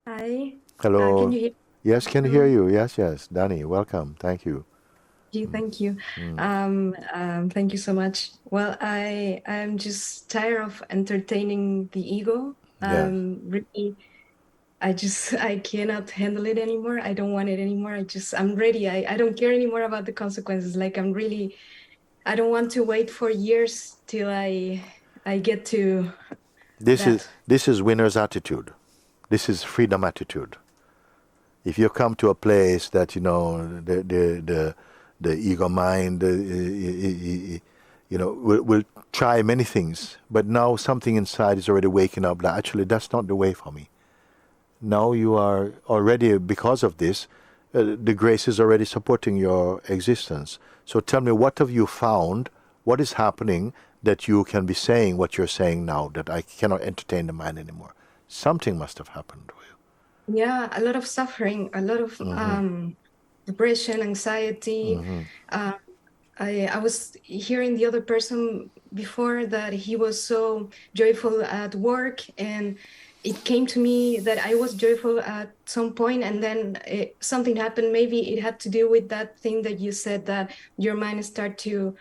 Hi. Can Hello. you hear? Yes, can hear Hello. you. Yes. Danny, welcome. Thank you. Thank you. Mm. Thank you so much. Well, I'm just tired of entertaining the ego. Yes. Really, I cannot handle it anymore. I don't want it anymore. I'm ready. I don't care anymore about the consequences. I don't want to wait for years till I get to This is that. this is winner's attitude. This is freedom attitude. If you come to a place that the ego mind, will try many things, but now something inside is already waking up. That actually that's not the way for me. Now you are already, because of this, the grace is already supporting your existence. So tell me, what have you found? What is happening that you can be saying what you're saying now, that I cannot entertain the mind anymore? Something must have happened to Yeah, a lot of suffering, a lot of you. Mm-hmm. depression, anxiety. Mm-hmm. Uh, I was hearing the other person before that he was so joyful at work, and it came to me that I was joyful at some point, and then something happened. Maybe it had to do with that thing that you said, that your mind start to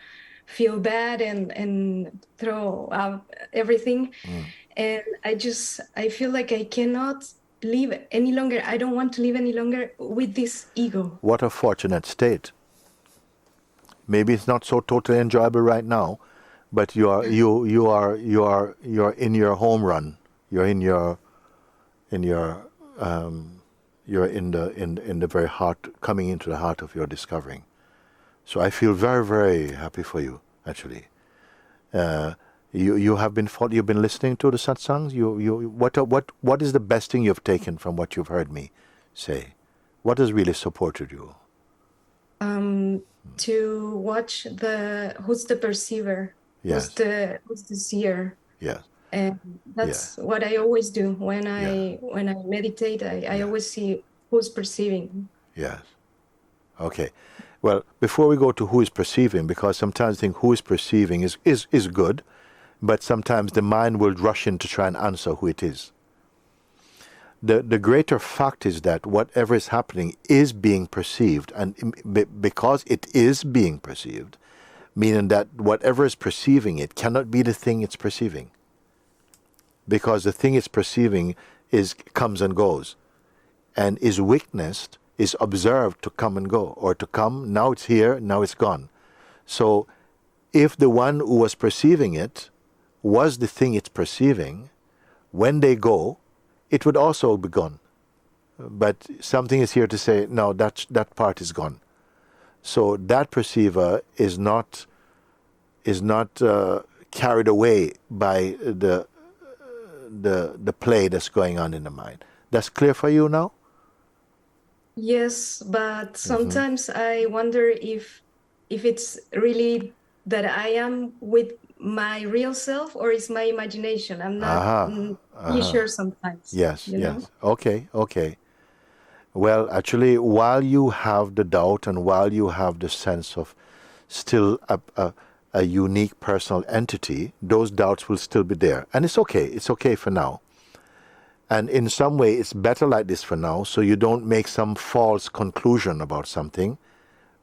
feel bad and throw out everything. Mm. And I feel like I cannot live any longer. I don't want to live any longer with this ego. What a fortunate state. Maybe it's not so totally enjoyable right now, but you're in your home run. You're in your you're in the very heart, coming into the heart of your discovering. So I feel very, very happy for you, actually. Uh, you've been listening to the satsangs. What is the best thing you've taken from what you've heard me say? What has really supported you? um to watch the who's the perceiver, Yes, who's the seer. yes, And yes, that's what I always do yes, when I meditate. I yes, always see who's perceiving. yes. Okay. Well, before we go to who is perceiving, because sometimes I think who is perceiving is good, but sometimes the mind will rush in to try and answer who it is. The greater fact is that whatever is happening is being perceived, and because it is being perceived, meaning that whatever is perceiving it cannot be the thing it's perceiving, because the thing it's perceiving is comes and goes, and is witnessed, is observed to come and go, or to come, now it's here, now it's gone. So if the one who was perceiving it was the thing it's perceiving, when they go, it would also be gone. But something is here to say, no, that part is gone. So that perceiver is not carried away by the play that's going on in the mind. That's clear for you now? Yes, but Mm-hmm. sometimes I wonder if it's really that I am with my real self, or is my imagination. I'm not Aha. really Uh-huh. sure sometimes, Yes, you know? yes. Okay, okay. Well, actually, while you have the doubt and while you have the sense of still a unique personal entity, those doubts will still be there. And it's okay. It's okay for now. And in some way, it's better like this for now, so you don't make some false conclusion about something,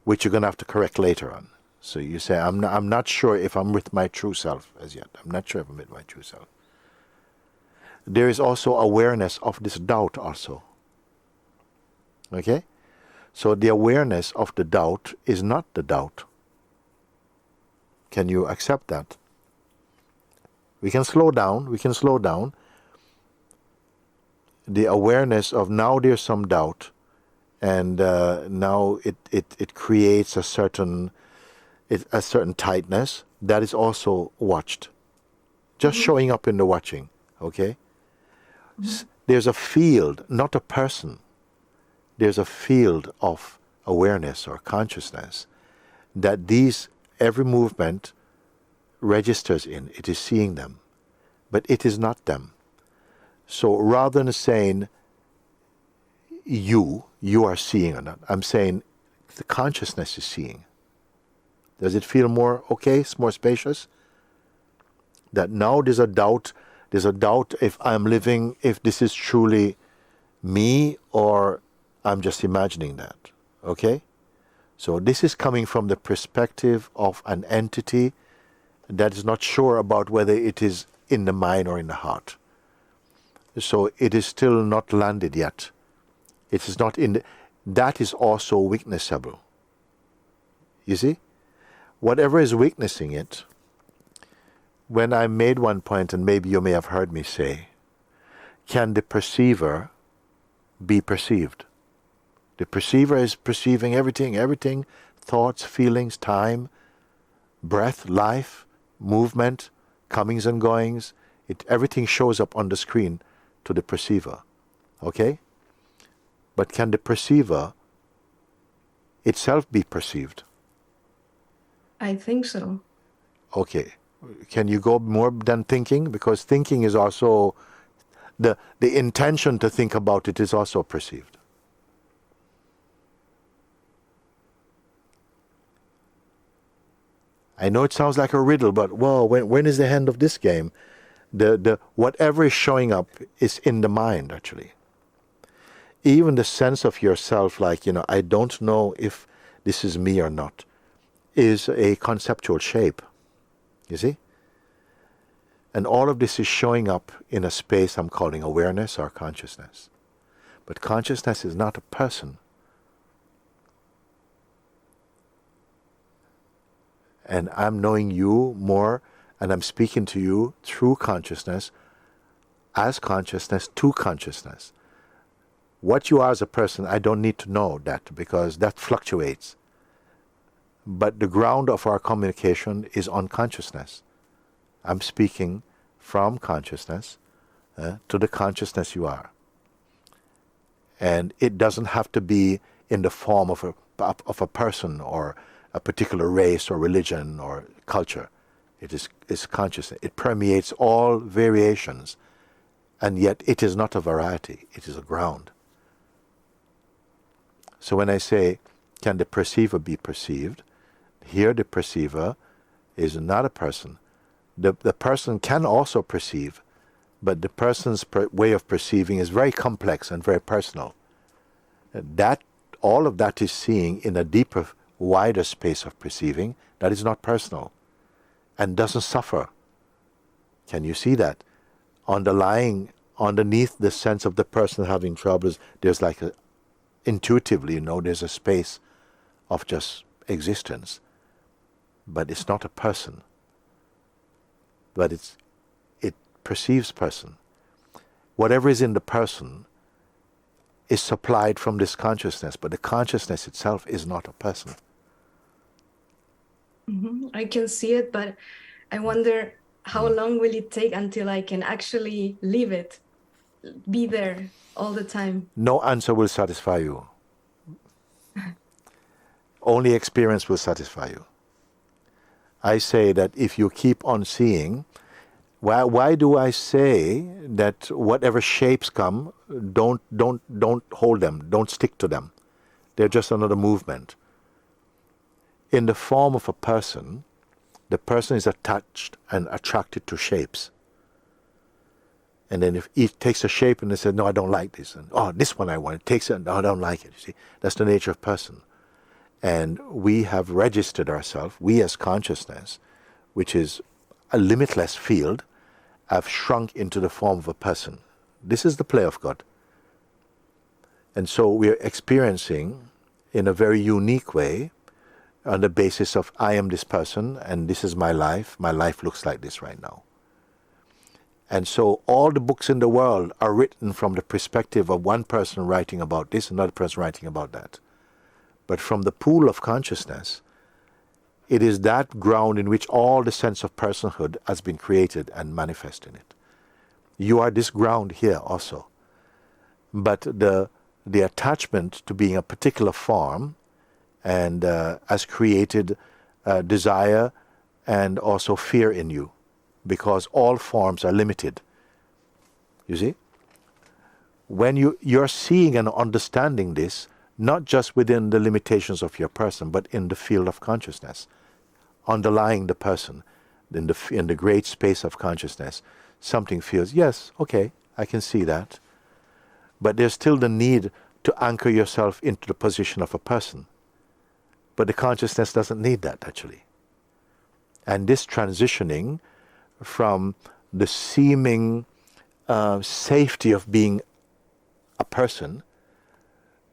which you're going to have to correct later on. So you say, I'm not sure if I'm with my true self as yet. I'm not sure if I'm with my true self. There is also awareness of this doubt also. Okay? So the awareness of the doubt is not the doubt. Can you accept that? We can slow down. We can slow down. The awareness of now there's some doubt, and now it creates a certain tightness that is also watched. Just Hmm. showing up in the watching. Okay? Hmm. There's a field, not a person. There's a field of awareness or consciousness that every movement registers in. It is seeing them, but it is not them. So rather than saying you are seeing or not, I'm saying the consciousness is seeing. Does it feel more okay? It's more spacious? That now there's a doubt if I'm living, if this is truly me or I'm just imagining that. Okay? So this is coming from the perspective of an entity that is not sure about whether it is in the mind or in the heart. So it is still not landed yet. It is not in the, that is also witnessable. You see? Whatever is witnessing it, when I made one point, and maybe you may have heard me say, can the perceiver be perceived? The perceiver is perceiving everything, thoughts, feelings, time, breath, life, movement, comings and goings. Everything shows up on the screen to the perceiver. Okay? But can the perceiver itself be perceived? I think so. Okay. Can you go more than thinking? Because thinking is also, the intention to think about it is also perceived. I know it sounds like a riddle, but whoa, when is the end of this game? The whatever is showing up is in the mind, actually. Even the sense of yourself, like, I don't know if this is me or not, is a conceptual shape. You see? And all of this is showing up in a space I'm calling awareness or consciousness. But consciousness is not a person. And I'm knowing you more, and I'm speaking to you through consciousness, as consciousness to consciousness. What you are as a person, I don't need to know that, because that fluctuates. But the ground of our communication is on consciousness. I'm speaking from consciousness to the consciousness you are. And it doesn't have to be in the form of a person or a particular race or religion or culture. It's consciousness. It permeates all variations, and yet it is not a variety. It is a ground. So when I say, can the perceiver be perceived? Here the perceiver is not a person. The person can also perceive, but the person's way of perceiving is very complex and very personal. All of that is seeing in a deeper, wider space of perceiving that is not personal and doesn't suffer. Can you see that? Underneath the sense of the person having troubles, there's like intuitively, there's a space of just existence. But it's not a person. But it perceives person. Whatever is in the person is supplied from this consciousness, but the consciousness itself is not a person. Mm-hmm. I can see it, but I wonder how long will it take until I can actually live it, be there all the time? No answer will satisfy you. Only experience will satisfy you. I say that if you keep on seeing, why do I say that whatever shapes come, don't hold them, don't stick to them. They're just another movement. In the form of a person, the person is attached and attracted to shapes. And then if it takes a shape and they say, no, I don't like this, and this one I want, it takes it, no, I don't like it. You see, that's the nature of person. And we have registered ourselves, we as consciousness, which is a limitless field, have shrunk into the form of a person. This is the play of God. And so we are experiencing in a very unique way on the basis of I am this person and this is my life looks like this right now. And so all the books in the world are written from the perspective of one person writing about this, another person writing about that. But from the pool of consciousness, it is that ground in which all the sense of personhood has been created and manifest in it. You are this ground here also. But the attachment to being a particular form and has created desire and also fear in you, because all forms are limited. You see? When you're seeing and understanding this, not just within the limitations of your person, but in the field of consciousness, underlying the person, in the great space of consciousness, something feels, yes, okay, I can see that. But there's still the need to anchor yourself into the position of a person. But the consciousness doesn't need that, actually. And this transitioning from the seeming safety of being a person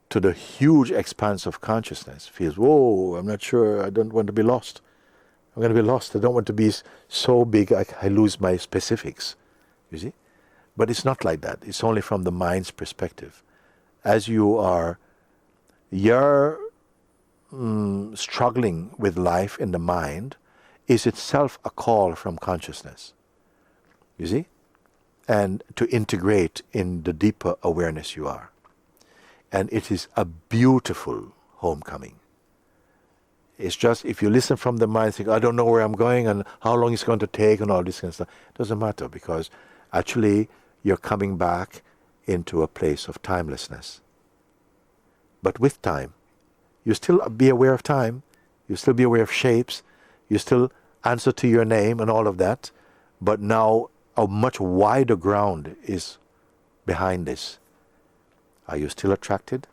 to the huge expanse of consciousness feels, whoa, I'm not sure, I don't want to be lost. I'm going to be lost. I don't want to be so big I lose my specifics, you see? But it's not like that. It's only from the mind's perspective. As you're struggling with life in the mind is itself a call from consciousness, you see? And to integrate in the deeper awareness you are. And it is a beautiful homecoming. It's just, if you listen from the mind, think, I don't know where I'm going and how long it's going to take and all this kind of stuff, it doesn't matter, because actually you're coming back into a place of timelessness. But with time, you still be aware of time, you still be aware of shapes, you still answer to your name and all of that, but now a much wider ground is behind this. Are you still attracted?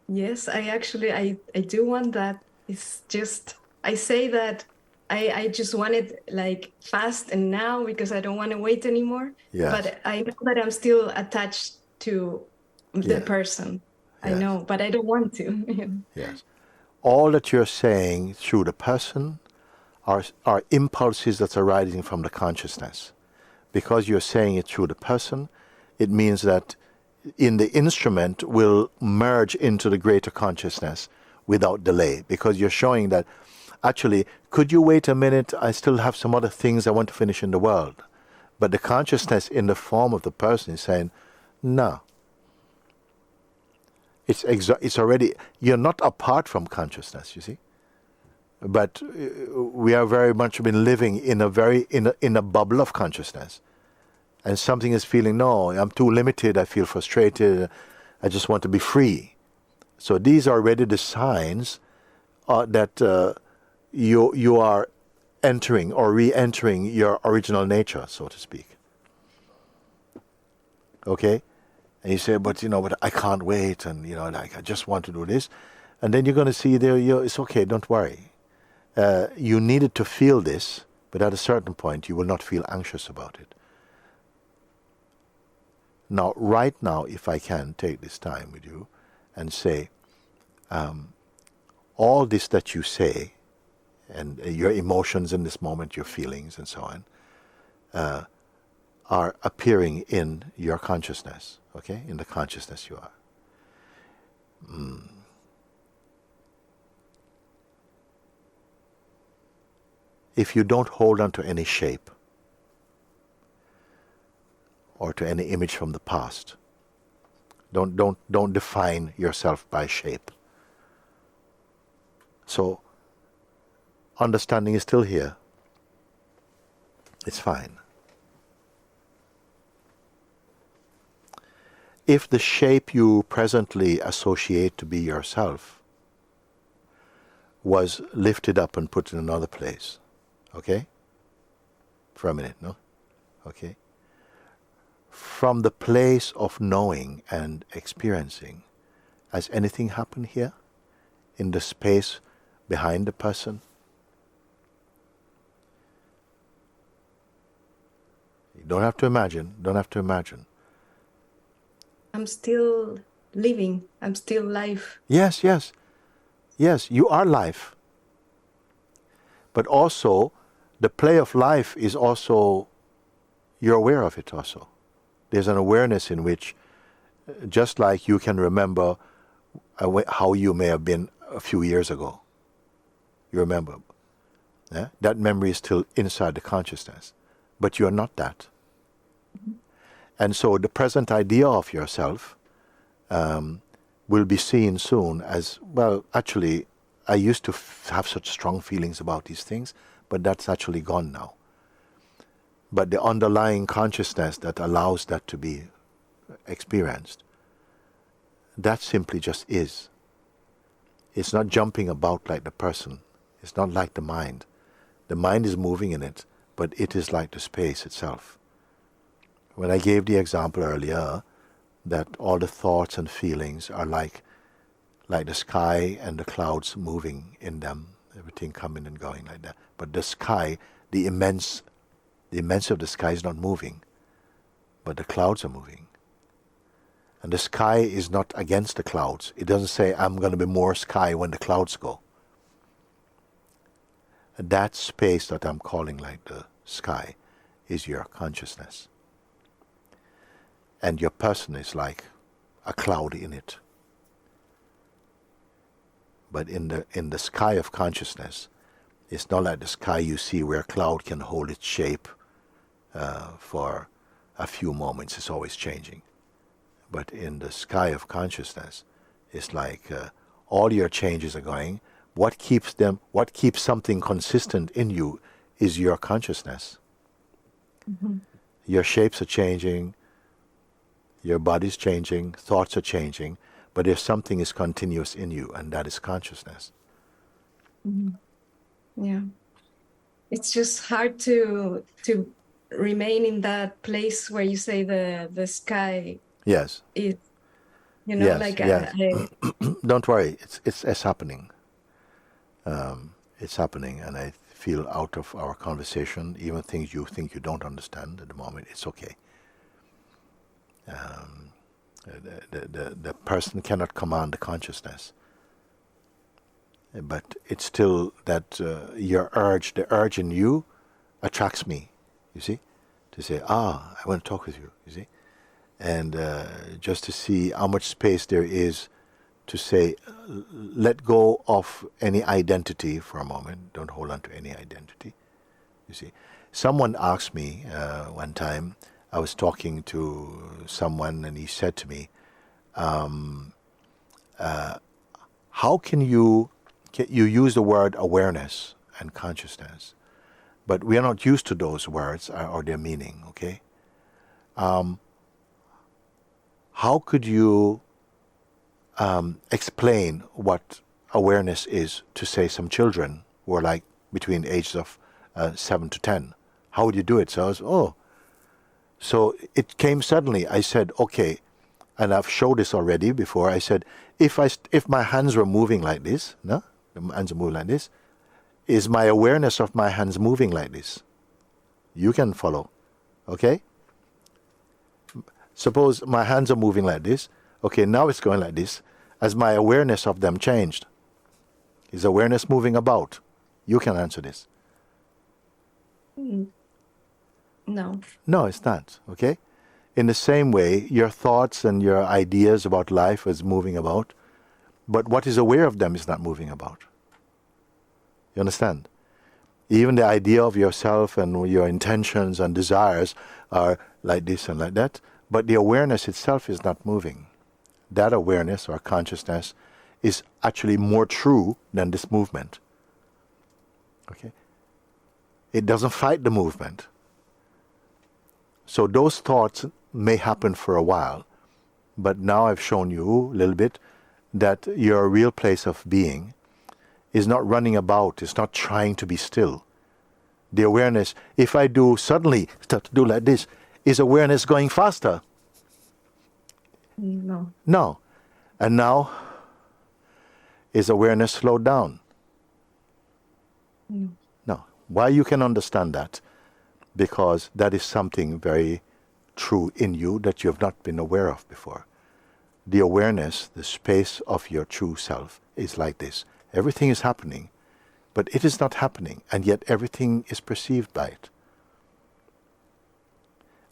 Yes, I do want that. It's just, I say that I just want it like fast and now because I don't want to wait anymore. Yes. But I know that I'm still attached to the person. I Yes. know, but I don't want to. Yes. All that you're saying through the person are impulses that are arising from the consciousness. Because you're saying it through the person, it means that in the instrument will merge into the greater consciousness without delay, because you're showing that actually, could you wait a minute? I still have some other things I want to finish in the world. But the consciousness in the form of the person is saying, no. It's already, you're not apart from consciousness, you see. But we are very much been living in a bubble of consciousness. And something is feeling, no, I'm too limited, I feel frustrated, I just want to be free. So these are already the signs that you are entering or re-entering your original nature, so to speak. Okay? And you say, but I can't wait, and like I just want to do this. And then you're going to see there, it's okay, don't worry. You needed to feel this, but at a certain point you will not feel anxious about it. Now, right now, if I can take this time with you and say, all this that you say, and your emotions in this moment, your feelings and so on, are appearing in your consciousness, okay? In the consciousness you are. If you don't hold on to any shape, or to any image from the past. Don't define yourself by shape. So understanding is still here. It's fine. If the shape you presently associate to be yourself was lifted up and put in another place, okay? For a minute, no? Okay? From the place of knowing and experiencing, has anything happened here in the space behind the person? You don't have to imagine. I'm still living. I'm still life. Yes, you are life. But also, the play of life is also, you're aware of it also. There's an awareness in which, just like you can remember how you may have been a few years ago, you remember. Yeah? That memory is still inside the consciousness, but you're not that. Mm-hmm. And so the present idea of yourself will be seen soon as, well, actually, I used to have such strong feelings about these things, but that's actually gone now. But the underlying consciousness that allows that to be experienced, that simply just is. It's not jumping about like the person. It's not like the mind. The mind is moving in it, but it is like the space itself. When I gave the example earlier that all the thoughts and feelings are like the sky and the clouds moving in them, everything coming and going like that. But the sky, the immense of the sky is not moving, but the clouds are moving. And the sky is not against the clouds. It doesn't say, I'm going to be more sky when the clouds go. And that space that I'm calling like the sky is your consciousness. And your person is like a cloud in it. But in the sky of consciousness, it's not like the sky you see where a cloud can hold its shape for a few moments. It's always changing. But in the sky of consciousness, it's like all your changes are going. What keeps something consistent in you is your consciousness. Mm-hmm. Your shapes are changing, your body's changing, thoughts are changing, but if something is continuous in you, and that is consciousness. Mm-hmm. Yeah. It's just hard to remain in that place where you say the sky. Yes. Is, Yes, like yes. Don't worry, it's happening. It's happening, and I feel out of our conversation, even things you think you don't understand at the moment, it's okay. The person cannot command the consciousness, but it's still that the urge in you attracts me, you see, to say, I want to talk with you, you see, and just to see how much space there is to say, let go of any identity for a moment, don't hold on to any identity, you see. Someone asked me one time, I was talking to someone and he said to me, how can you use the word awareness and consciousness, but we are not used to those words or their meaning, okay? How could you explain what awareness is to, say, some children who are like between the ages of 7 to 10? How would you do it? So I was, So it came suddenly. I said, okay, and I've showed this already before. I said, if my hands were moving like this, no, the hands are moving like this, is my awareness of my hands moving like this? You can follow, okay? Suppose my hands are moving like this. Okay, now it's going like this. As my awareness of them changed, is awareness moving about? You can answer this. No. No, it's not, okay? In the same way, your thoughts and your ideas about life is moving about, but what is aware of them is not moving about. You understand? Even the idea of yourself and your intentions and desires are like this and like that, but the awareness itself is not moving. That awareness or consciousness is actually more true than this movement. Okay? It doesn't fight the movement. So those thoughts may happen for a while, but now I've shown you a little bit that your real place of being is not running about, it's not trying to be still. The awareness, if I do suddenly start to do like this, is awareness going faster? No. No. And now, is awareness slowed down? No. No. Why you can understand that? Because that is something very true in you that you have not been aware of before. The awareness, the space of your true self is like this. Everything is happening, but it is not happening, and yet everything is perceived by it.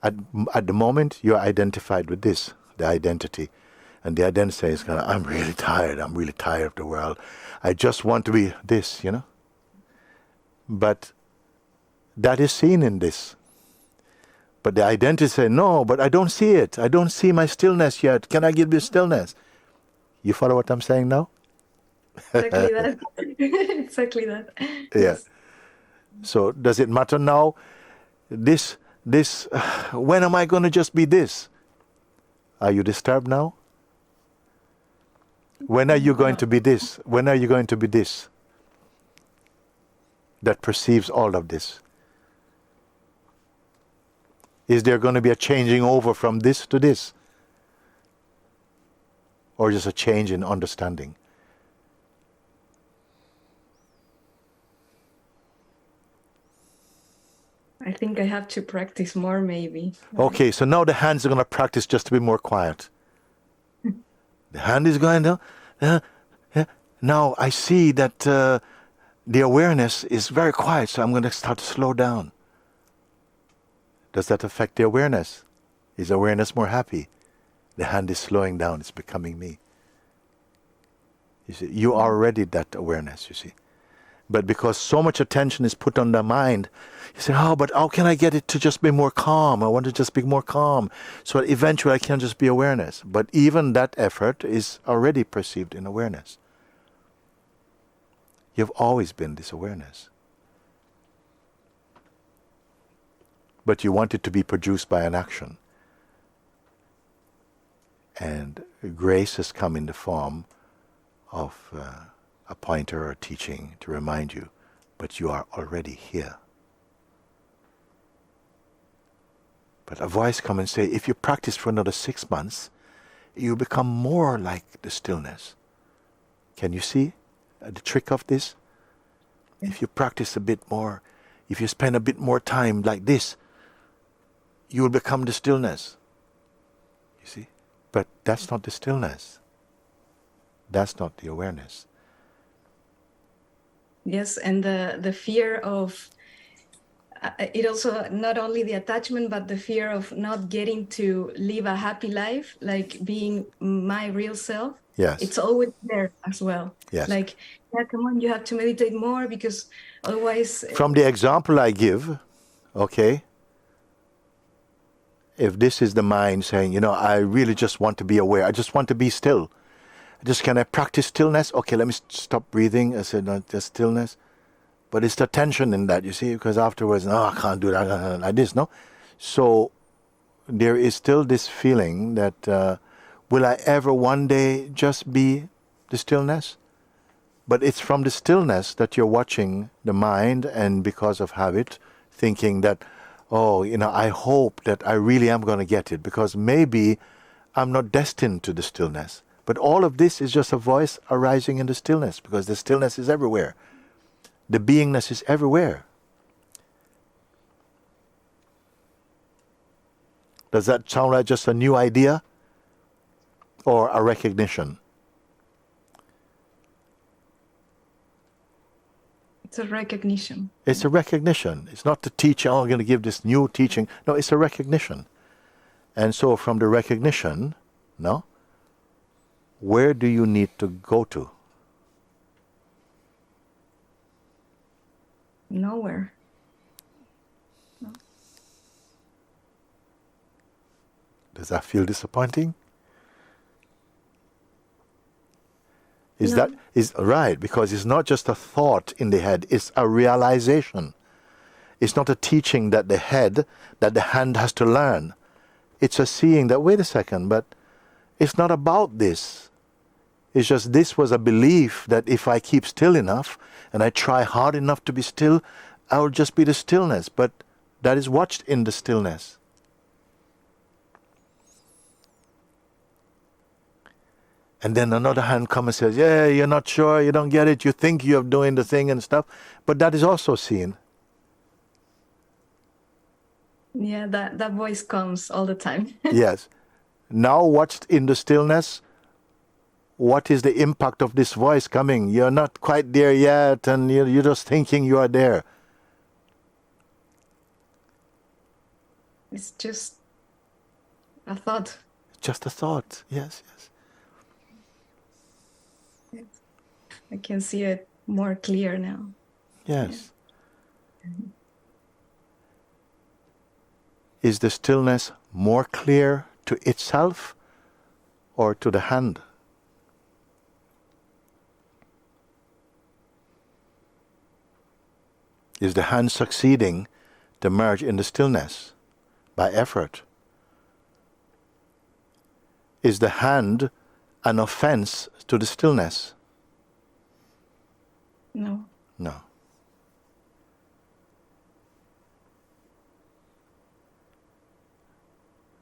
At the moment, you're identified with this, the identity. And the identity is kind of, I'm really tired of the world. I just want to be this, you know. But that is seen in this. But the identity says, no, but I don't see it. I don't see my stillness yet. Can I give you stillness? You follow what I'm saying now? Exactly that. Exactly that. Yeah. Yes. So does it matter now? This, when am I going to just be this? Are you disturbed now? When are you going to be this? When are you going to be this? That perceives all of this. Is there going to be a changing over from this to this? or just a change in understanding? I think I have to practice more, maybe. Okay, so now the hands are going to practice just to be more quiet. The hand is going down. Now I see that the awareness is very quiet, so I'm going to start to slow down. Does that affect the awareness? Is awareness more happy? The hand is slowing down, it's becoming me. You see, you are already that awareness, you see. But because so much attention is put on the mind, you say, oh, but how can I get it to just be more calm? I want to just be more calm. So eventually I can just be awareness. But even that effort is already perceived in awareness. You've always been this awareness. But you want it to be produced by an action. And grace has come in the form of a pointer or teaching to remind you, but you are already here. But a voice come and say, if you practice for another 6 months, you become more like the stillness. Can you see the trick of this? If you practice a bit more, if you spend a bit more time like this, you will become the stillness. You see? But that's not the stillness. That's not the awareness. Yes, and the fear of it also, not only the attachment, but the fear of not getting to live a happy life, like being my real self. Yes. It's always there as well. Yes. Like, yeah, come on, you have to meditate more, because otherwise... From the example I give, okay, if this is the mind saying, I really just want to be aware, I just want to be still. Can I practice stillness? Okay, let me stop breathing. I said, no, just stillness. But it's the tension in that, you see, because afterwards, no, I can't do that like this, no? So there is still this feeling that, will I ever one day just be the stillness? But it's from the stillness that you're watching the mind, and because of habit, thinking that, I hope that I really am going to get it, because maybe I'm not destined to the stillness. But all of this is just a voice arising in the stillness, because the stillness is everywhere. The beingness is everywhere. Does that sound like just a new idea or a recognition? It's a recognition. It's a recognition. It's not the teaching, I'm going to give this new teaching. No, it's a recognition. And so from the recognition, no, where do you need to go to? Nowhere. No. Does that feel disappointing? Is No. that is right? Because it's not just a thought in the head, it's a realization. It's not a teaching that the hand has to learn. It's a seeing that, wait a second, but it's not about this. It's just this was a belief that if I keep still enough and I try hard enough to be still, I will just be the stillness. But that is watched in the stillness. And then another hand comes and says, yeah, you're not sure, you don't get it, you think you're doing the thing and stuff. But that is also seen. Yeah, that voice comes all the time. Yes. Now watched in the stillness, what is the impact of this voice coming? You're not quite there yet, and you're just thinking you are there. It's just a thought. Just a thought, yes, yes. I can see it more clear now. Yes. Yeah. Is the stillness more clear to itself or to the hand? Is the hand succeeding to merge in the stillness by effort? Is the hand an offense to the stillness? No. No.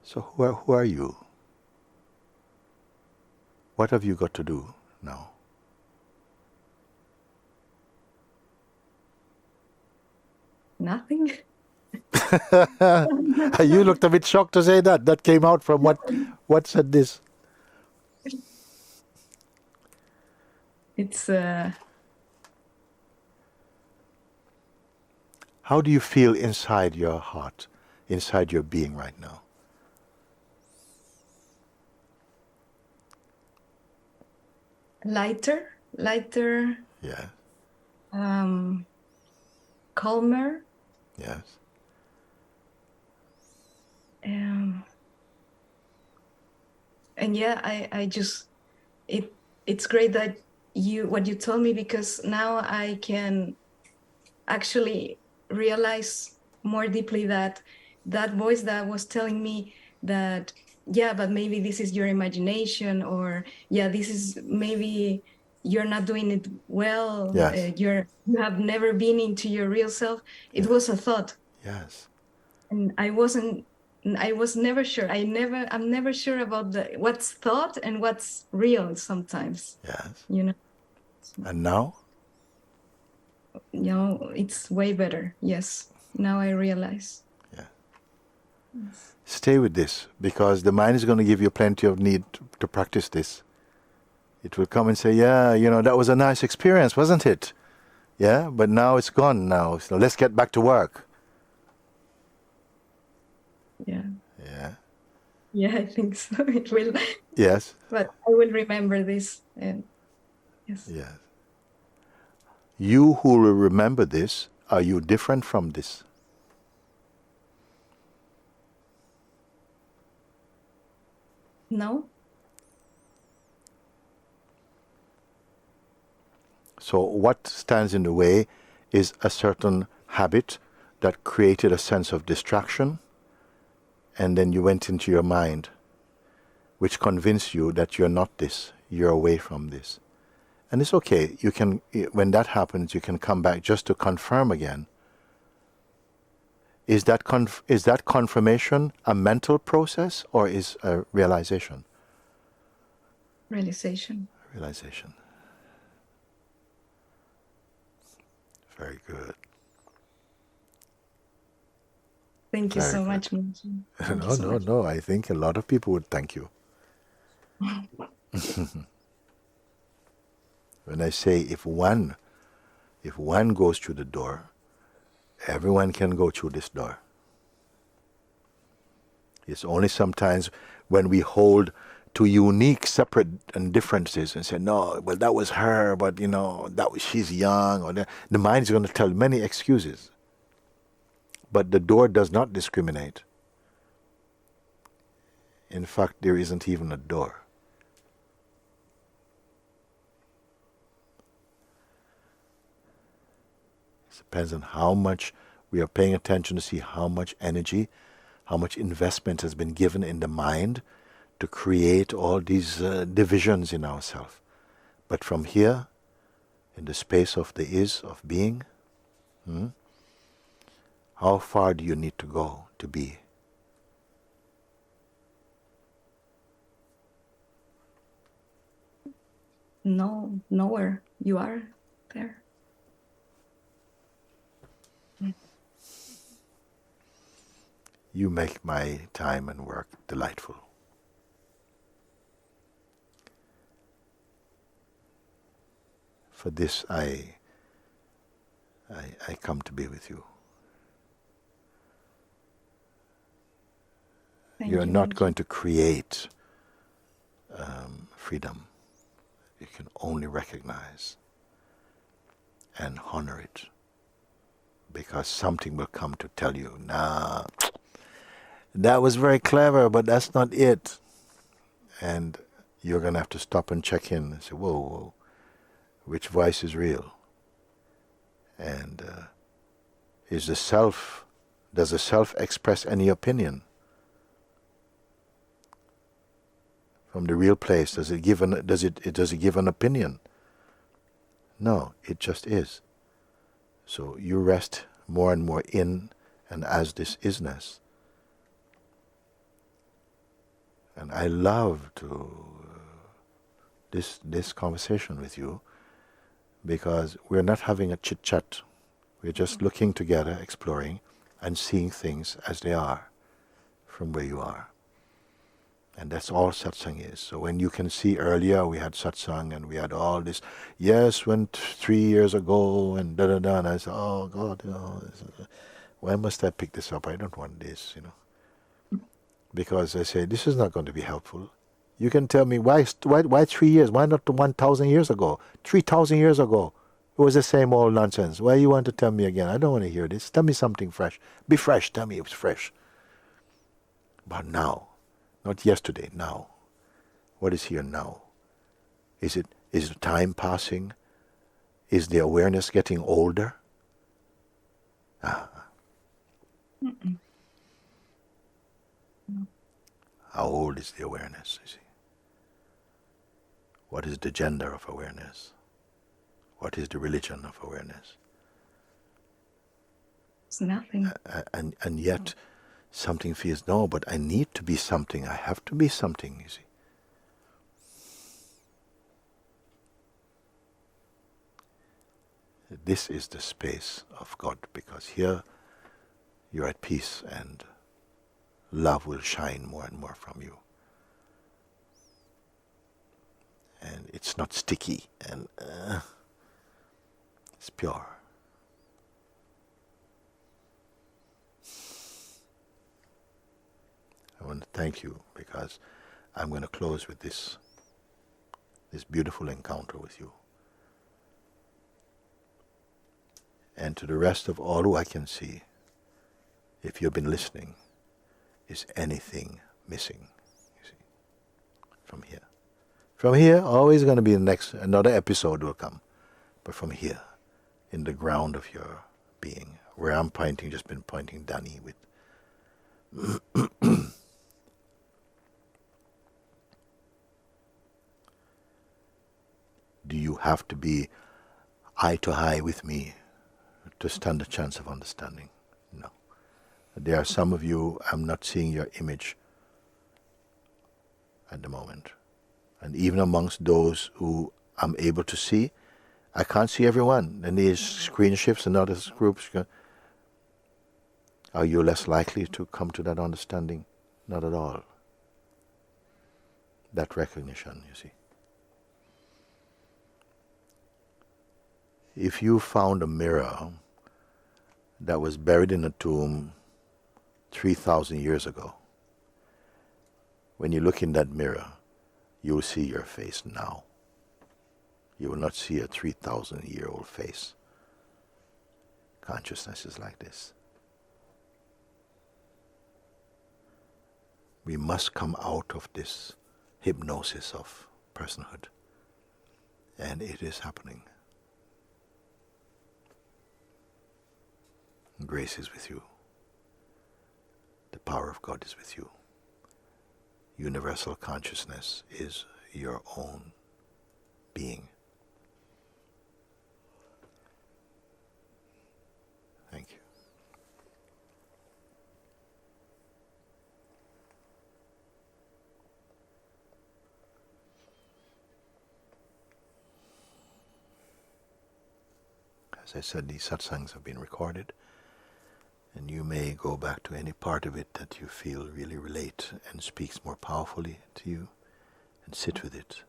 So who are you? What have you got to do now? Nothing. You looked a bit shocked to say that. That came out from what? What said this? It's How do you feel inside your heart, inside your being right now? lighter, Yes, calmer. yes, And yeah, I just it's great that what you told me, because now I can actually realize more deeply that voice that was telling me that, yeah, but maybe this is your imagination, or yeah, this is maybe you're not doing it well, yes, you have never been into your real self. It yes, was a thought, yes, and I was never sure. I'm never sure about what's thought and what's real sometimes, yes. you know. And now? It's way better. Yes, now I realize. Yeah. Yes. Stay with this, because the mind is going to give you plenty of need to practice this. It will come and say, yeah, that was a nice experience, wasn't it? Yeah, but now it's gone now. So let's get back to work. Yeah. Yeah. Yeah, I think so. It will. Yes. But I will remember this. And yes. Yes. You who will remember this, are you different from this? No. So what stands in the way is a certain habit that created a sense of distraction, and then you went into your mind, which convinced you that you're not this, you're away from this. And it's okay. You can, when that happens, you can come back just to confirm again. Is that confirmation a mental process, or is a realization? Realization. Realization. Very good. Thank you Very so good. much, Mooji. Thank you No, so no, much. no. I think a lot of people would thank you. When I say if one goes through the door, everyone can go through this door. It's only sometimes when we hold to unique, separate and differences and say, no, well, that was her, but she's young, or the mind is going to tell many excuses. But the door does not discriminate. In fact, there isn't even a door. It depends on how much we are paying attention to see how much energy, how much investment has been given in the mind to create all these divisions in ourselves. But from here, in the space of the is, of being, how far do you need to go to be? No, nowhere. You are there. You make my time and work delightful. For this I come to be with you. You're not going to create freedom. You can only recognize and honor it, because something will come to tell you, nah, that was very clever, but that's not it. And you're going to have to stop and check in and say, whoa, which voice is real? And does the self express any opinion? From the real place, does it give an opinion? No, it just is. So you rest more and more in and as this isness. And I love to this conversation with you, because we're not having a chit-chat. We're just looking together, exploring, and seeing things as they are from where you are. And that's all satsang is. So when you can see earlier, we had satsang and we had all this, yes, went 3 years ago and da-da-da, and I said, oh God, why must I pick this up? I don't want this, Because I say, this is not going to be helpful. You can tell me, why 3 years? Why not 1,000 years ago? 3,000 years ago? It was the same old nonsense. Why you want to tell me again? I don't want to hear this. Tell me something fresh. Be fresh. Tell me it's fresh. But now, not yesterday, now. What is here now? Is the time passing? Is the awareness getting older? Mm-mm. How old is the awareness, you see? What is the gender of awareness? What is the religion of awareness? It's nothing. And yet, something feels, no, but I need to be something. I have to be something, you see. This is the space of God, because here you're at peace and love will shine more and more from you. And it's not sticky and it's pure. I want to thank you, because I'm going to close with this beautiful encounter with you. And to the rest of all who I can see, if you've been listening, is anything missing, you see, from here. From here, always going to be another episode will come. But from here, in the ground of your being, where I'm pointing, just been pointing Danny with. Do you have to be eye to eye with me to stand a chance of understanding? No. There are some of you, I'm not seeing your image at the moment. And even amongst those who I'm able to see, I can't see everyone. And these screen shifts and other groups, are you less likely to come to that understanding? Not at all. That recognition, you see. If you found a mirror that was buried in a tomb 3,000 years ago, when you look in that mirror, you'll see your face now. You will not see a 3,000-year-old face. Consciousness is like this. We must come out of this hypnosis of personhood. And it is happening. Grace is with you. The power of God is with you. Universal consciousness is your own being. Thank you. As I said, these satsangs have been recorded, and you may go back to any part of it that you feel really relate and speaks more powerfully to you, and sit with it.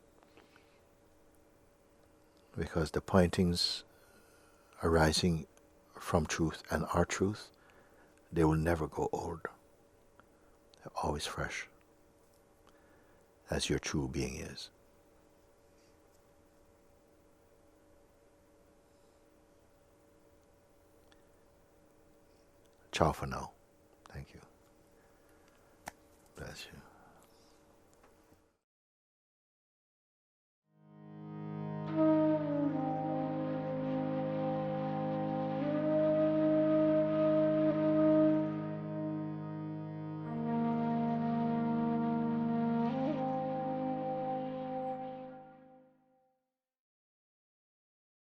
Because the pointings arising from truth and our truth, they will never go old. They're always fresh, as your true being is. Ciao for now. Thank you. Bless you.